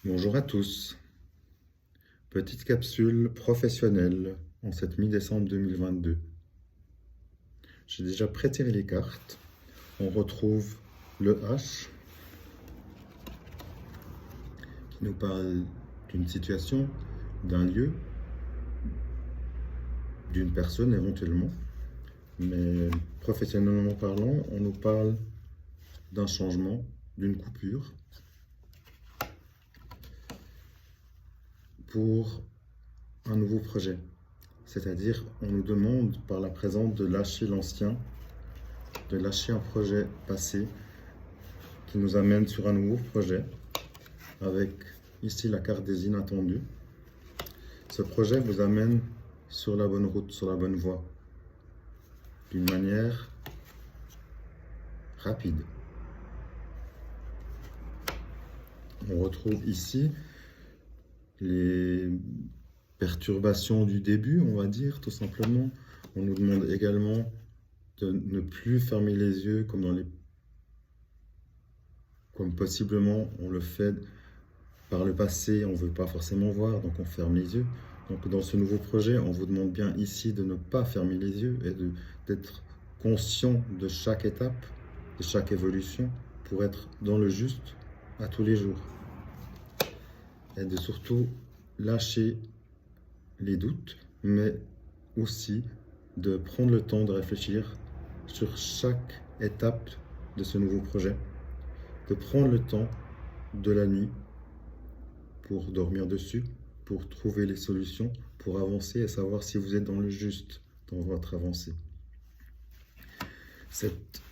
Bonjour à tous. Petite capsule professionnelle en cette mi-décembre 2022. J'ai déjà prétiré les cartes. On retrouve le H qui nous parle d'une situation, d'un lieu, d'une personne éventuellement. Mais professionnellement parlant, on nous parle d'un changement, d'une coupure pour un nouveau projet. C'est-à-dire, on nous demande par la présence de lâcher l'ancien, de lâcher un projet passé qui nous amène sur un nouveau projet avec ici la carte des inattendus. Ce projet vous amène sur la bonne route, sur la bonne voie, d'une manière rapide. On retrouve ici les perturbations du début, on va dire, tout simplement. On nous demande également de ne plus fermer les yeux comme possiblement on le fait par le passé, on ne veut pas forcément voir, donc on ferme les yeux. Donc dans ce nouveau projet, on vous demande bien ici de ne pas fermer les yeux et d'être conscient de chaque étape, de chaque évolution, pour être dans le juste à tous les jours. Et de surtout lâcher les doutes, mais aussi de prendre le temps de réfléchir sur chaque étape de ce nouveau projet, de prendre le temps de la nuit pour dormir dessus, pour trouver les solutions, pour avancer et savoir si vous êtes dans le juste dans votre avancée. Cette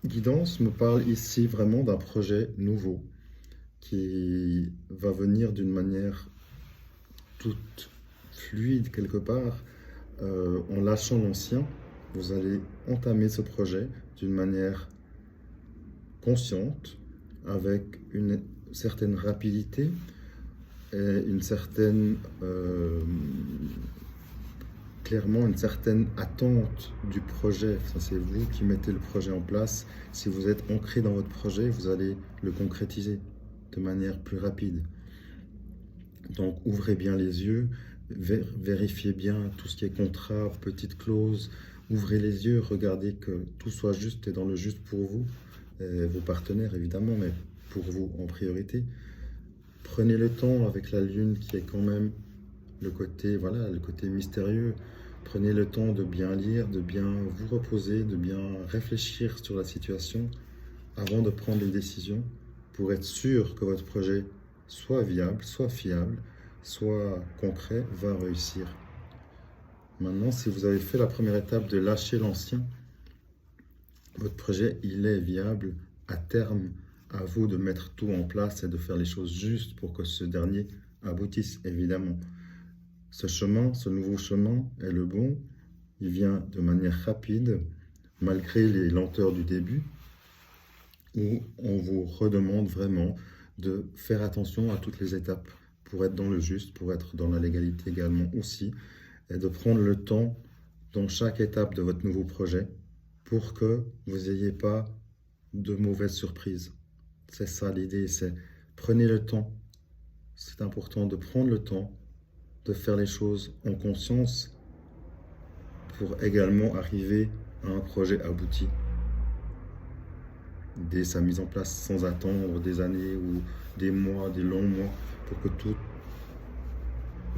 guidance me parle ici vraiment d'un projet nouveau qui va venir d'une manière toute fluide quelque part. En lâchant l'ancien, vous allez entamer ce projet d'une manière consciente, avec une certaine rapidité et une certaine clairement une certaine attente du projet. C'est vous qui mettez le projet en place. Si vous êtes ancré dans votre projet, vous allez le concrétiser de manière plus rapide. Donc ouvrez bien les yeux, vérifiez bien tout ce qui est contrat, petites clauses. Ouvrez les yeux, regardez que tout soit juste et dans le juste pour vous, et vos partenaires évidemment, mais pour vous en priorité. Prenez le temps avec la lune qui est quand même le côté, voilà, le côté mystérieux. Prenez le temps de bien lire, de bien vous reposer, de bien réfléchir sur la situation avant de prendre une décision pour être sûr que votre projet soit viable, soit fiable, soit concret, va réussir. Maintenant, si vous avez fait la première étape de lâcher l'ancien, votre projet, il est viable à terme. À vous de mettre tout en place et de faire les choses justes pour que ce dernier aboutisse, évidemment. Ce chemin, ce nouveau chemin est le bon. Il vient de manière rapide, malgré les lenteurs du début, où on vous redemande vraiment de faire attention à toutes les étapes pour être dans le juste, pour être dans la légalité également aussi, et de prendre le temps dans chaque étape de votre nouveau projet pour que vous n'ayez pas de mauvaises surprises. C'est ça l'idée, c'est prenez le temps. C'est important de prendre le temps de faire les choses en conscience pour également arriver à un projet abouti dès sa mise en place sans attendre des années ou des mois, des longs mois pour que tout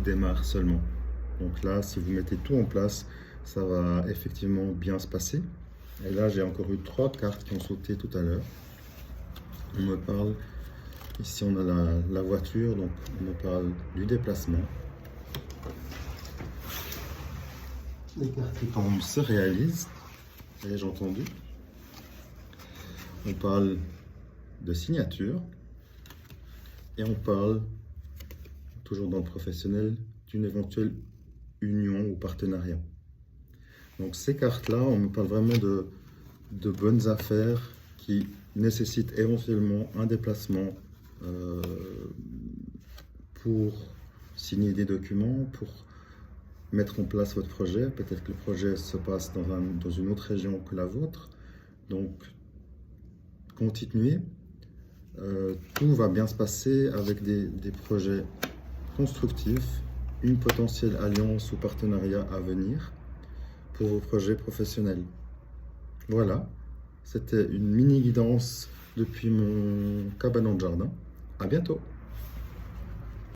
démarre seulement. Donc là, si vous mettez tout en place, ça va effectivement bien se passer. Et là, j'ai encore eu 3 cartes qui ont sauté tout à l'heure. On me parle, ici on a la voiture, donc on me parle du déplacement. Les cartes qui tombent se réalisent, ai-je entendu. On parle de signature et on parle, toujours dans le professionnel, d'une éventuelle union ou partenariat. Donc ces cartes-là, on me parle vraiment de bonnes affaires qui nécessitent éventuellement un déplacement pour signer des documents, pour mettre en place votre projet. Peut-être que le projet se passe dans une autre région que la vôtre. Donc, continuez Tout va bien se passer avec des projets constructifs, une potentielle alliance ou partenariat à venir pour vos projets professionnels. Voilà, c'était une mini guidance depuis mon cabanon de jardin. À bientôt!